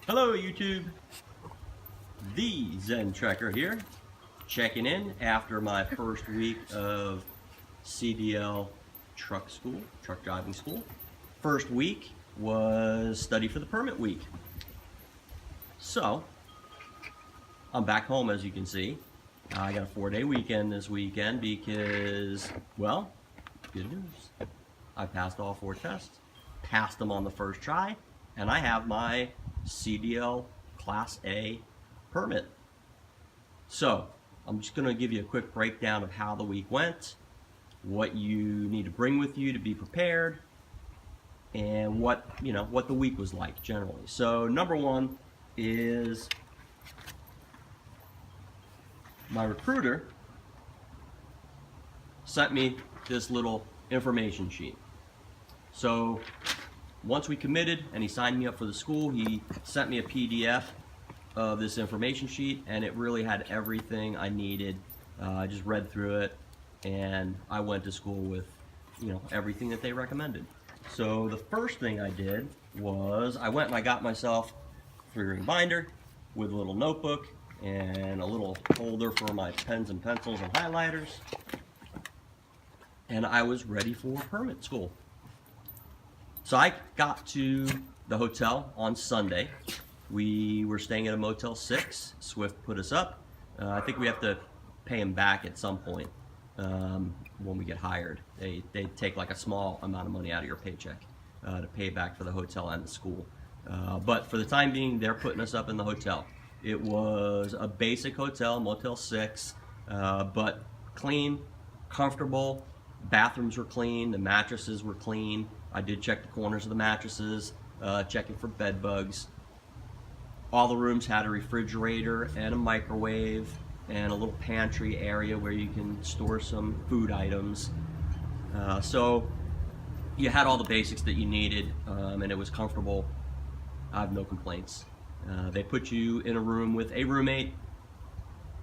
Hello YouTube, the Zen Trekker here, checking in after my first week of CDL truck driving school. First week was study for the permit week. So, I'm back home as you can see. I got a 4-day weekend this weekend because, well, good news. I passed all 4 tests, passed them on the first try, and I have my CDL Class A permit. So, I'm just going to give you a quick breakdown of how the week went, what you need to bring with you to be prepared, and what the week was like generally. So, number one is my recruiter sent me this little information sheet. So once we committed and he signed me up for the school, he sent me a PDF of this information sheet, and it really had everything I needed. I just read through it, and I went to school with everything that they recommended. So the first thing I did was I went and I got myself a 3-ring binder with a little notebook and a little holder for my pens and pencils and highlighters, and I was ready for permit school. So I got to the hotel on Sunday. We were staying at a Motel 6. Swift put us up. I think we have to pay them back at some point when we get hired. They take like a small amount of money out of your paycheck to pay back for the hotel and the school. But for the time being, they're putting us up in the hotel. It was a basic hotel, Motel 6, but clean, comfortable. Bathrooms were clean, the mattresses were clean. I did check the corners of the mattresses, checking for bed bugs. All the rooms had a refrigerator and a microwave and a little pantry area where you can store some food items. So you had all the basics that you needed, and it was comfortable. I have no complaints. They put you in a room with a roommate.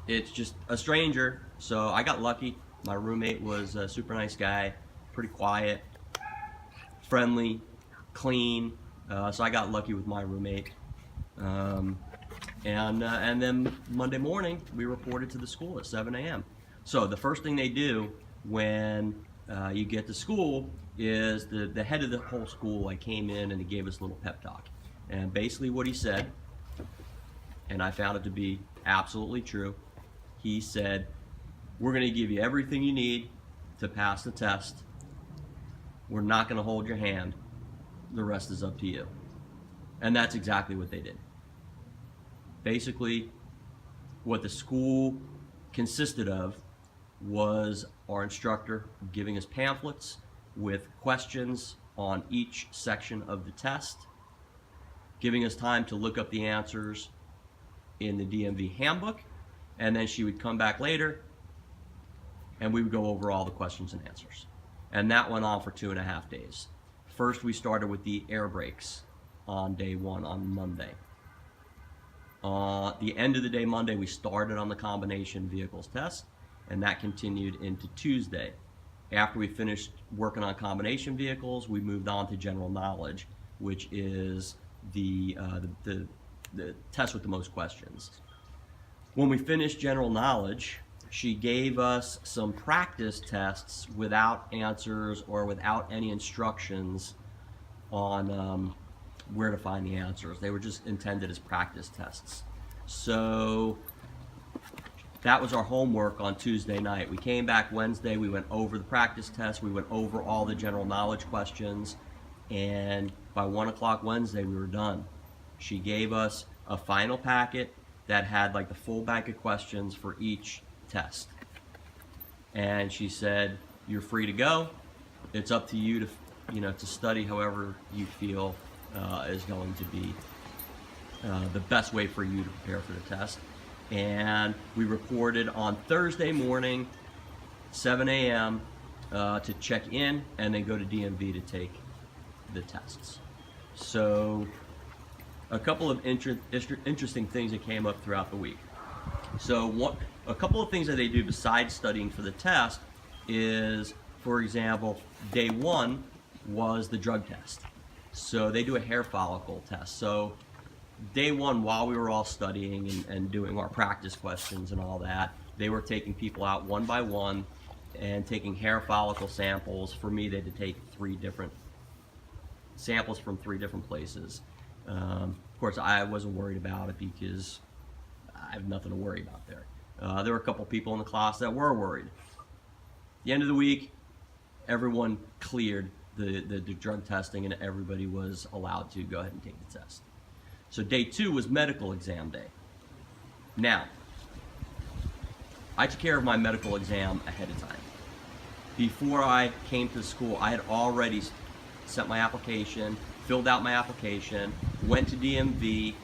It's just a stranger, so I got lucky. My roommate was a super nice guy, pretty quiet, friendly, clean, so I got lucky with my roommate. And then Monday morning, we reported to the school at 7 a.m. So the first thing they do when you get to school is the head of the whole school came in and he gave us a little pep talk. And basically what he said, and I found it to be absolutely true, he said, we're going to give you everything you need to pass the test. We're not going to hold your hand. The rest is up to you. And that's exactly what they did. Basically, what the school consisted of was our instructor giving us pamphlets with questions on each section of the test, giving us time to look up the answers in the DMV handbook, and then she would come back later and we would go over all the questions and answers. And that went on for 2.5 days. First, we started with the air brakes on day 1 on Monday. The end of the day Monday, we started on the combination vehicles test, and that continued into Tuesday. After we finished working on combination vehicles, we moved on to general knowledge, which is the test with the most questions. When we finished general knowledge, she gave us some practice tests without answers or without any instructions on where to find the answers. They were just intended as practice tests. So that was our homework on Tuesday night. We came back Wednesday, we went over the practice tests, we went over all the general knowledge questions, and by 1 o'clock Wednesday we were done. She gave us a final packet that had the full bank of questions for each test. And she said, you're free to go. It's up to you to study however you feel is going to be the best way for you to prepare for the test. And we reported on Thursday morning, 7 a.m. To check in and then go to DMV to take the tests. So a couple of interesting things that came up throughout the week. So a couple of things that they do besides studying for the test is, for example, day 1 was the drug test. So they do a hair follicle test. So day one, while we were all studying and doing our practice questions and all that, they were taking people out one by one and taking hair follicle samples. For me, they had to take 3 different samples from 3 different places. Of course, I wasn't worried about it because I have nothing to worry about there. There were a couple people in the class that were worried. At the end of the week, everyone cleared the drug testing and everybody was allowed to go ahead and take the test. So day 2 was medical exam day. Now, I took care of my medical exam ahead of time. Before I came to school, I had already sent my application, filled out my application, went to DMV,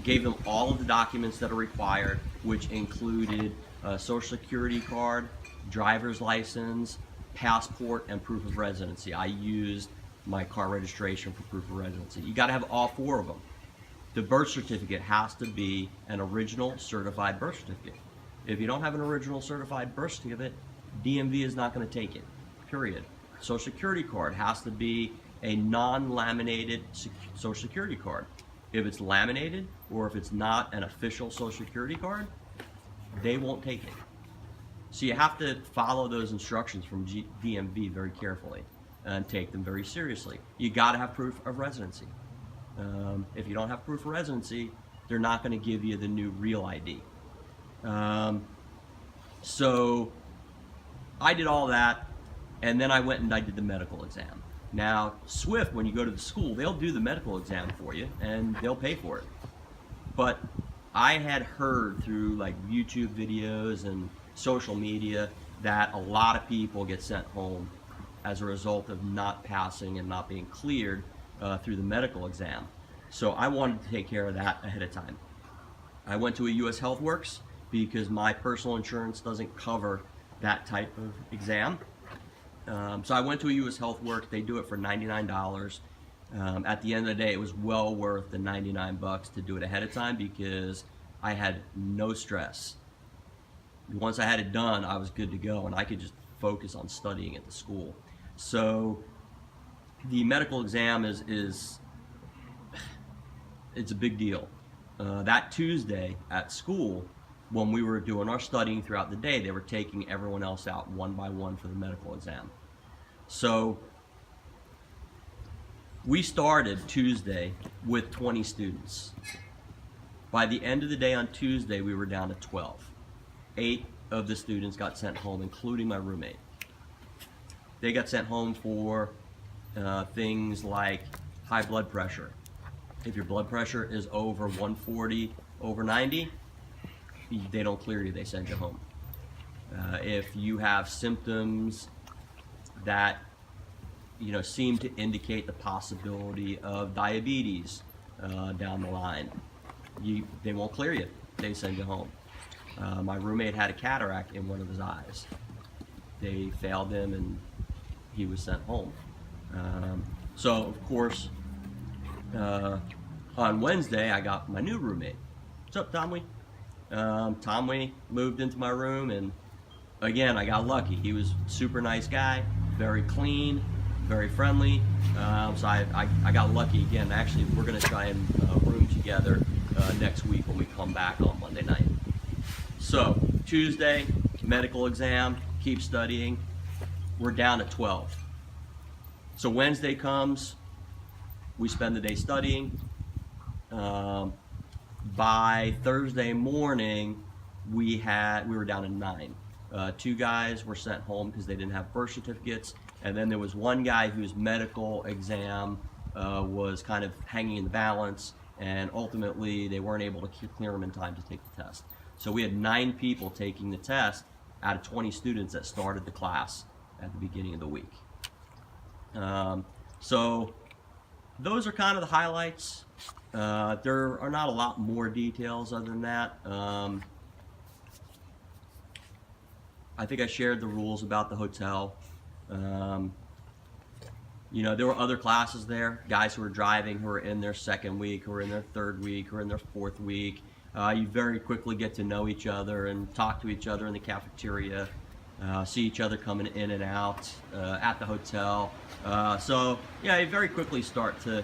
gave them all of the documents that are required, which included a social security card, driver's license, passport, and proof of residency. I used my car registration for proof of residency. You got to have all 4 of them. The birth certificate has to be an original certified birth certificate. If you don't have an original certified birth certificate, DMV is not going to take it, period. Social security card has to be a non-laminated social security card. If it's laminated or if it's not an official social security card, they won't take it. So you have to follow those instructions from DMV very carefully and take them very seriously. You got to have proof of residency. If you don't have proof of residency, they're not going to give you the new real ID. So I did all that, and then I went and I did the medical exam. Now, Swift, when you go to the school, they'll do the medical exam for you, and they'll pay for it. But I had heard through like YouTube videos and social media that a lot of people get sent home as a result of not passing and not being cleared through the medical exam. So I wanted to take care of that ahead of time. I went to a US Health Works because my personal insurance doesn't cover that type of exam. So I went to a US Health Works. They do it for $99. At the end of the day, it was well worth the $99 to do it ahead of time because I had no stress. Once I had it done, I was good to go, and I could just focus on studying at the school. So the medical exam is it's a big deal. That Tuesday at school, when we were doing our studying throughout the day, they were taking everyone else out one by one for the medical exam. So we started Tuesday with 20 students. By the end of the day on Tuesday, we were down to 12. 8 of the students got sent home, including my roommate. They got sent home for things like high blood pressure. If your blood pressure is over 140 over 90, they don't clear you, they send you home. If you have symptoms that seem to indicate the possibility of diabetes down the line, they won't clear you, they send you home. My roommate had a cataract in one of his eyes. They failed him and he was sent home. So of course, on Wednesday I got my new roommate. What's up, Tommy? Tommy moved into my room, and again, I got lucky. He was a super nice guy, very clean, very friendly. So I got lucky again. Actually, we're going to try and room together next week when we come back on Monday night. So Tuesday, medical exam, keep studying. We're down at 12. So Wednesday comes, we spend the day studying. By Thursday morning, we were down to 9. 2 guys were sent home because they didn't have birth certificates, and then there was 1 guy whose medical exam was kind of hanging in the balance, and ultimately they weren't able to clear him in time to take the test. So we had 9 people taking the test out of 20 students that started the class at the beginning of the week. So those are kind of the highlights. There are not a lot more details other than that. I think I shared the rules about the hotel. There were other classes there, guys who were driving, who were in their 2nd week, who were in their 3rd week, who were in their 4th week. You very quickly get to know each other and talk to each other in the cafeteria, see each other coming in and out at the hotel. So yeah, you very quickly start to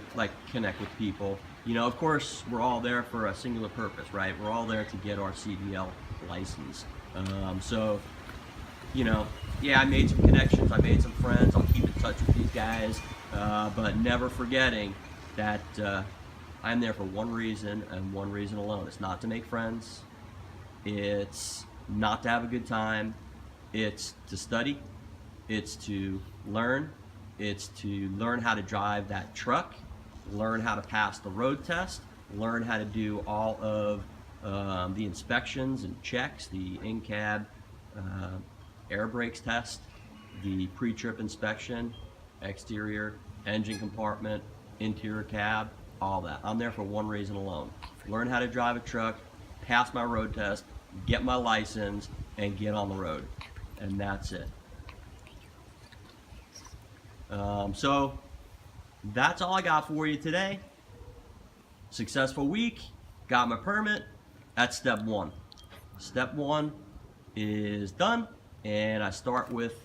connect with people. You know, of course, we're all there for a singular purpose, right? We're all there to get our CDL license. So, you know, yeah, I made some connections, I made some friends, I'll keep in touch with these guys, but never forgetting that I'm there for one reason and one reason alone. It's not to make friends, it's not to have a good time, it's to study, it's to learn, it's to learn how to drive that truck, learn how to pass the road test, learn how to do all of the inspections and checks, the in-cab air brakes test, the pre-trip inspection, exterior, engine compartment, interior cab, all that. I'm there for one reason alone. Learn how to drive a truck, pass my road test, get my license, and get on the road. And that's it. So that's all I got for you today. Successful week, got my permit. That's step one. Step one is done, and I start with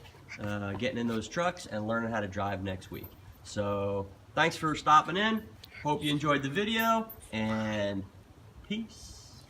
getting in those trucks and learning how to drive next week. So thanks for stopping in. Hope you enjoyed the video, and peace.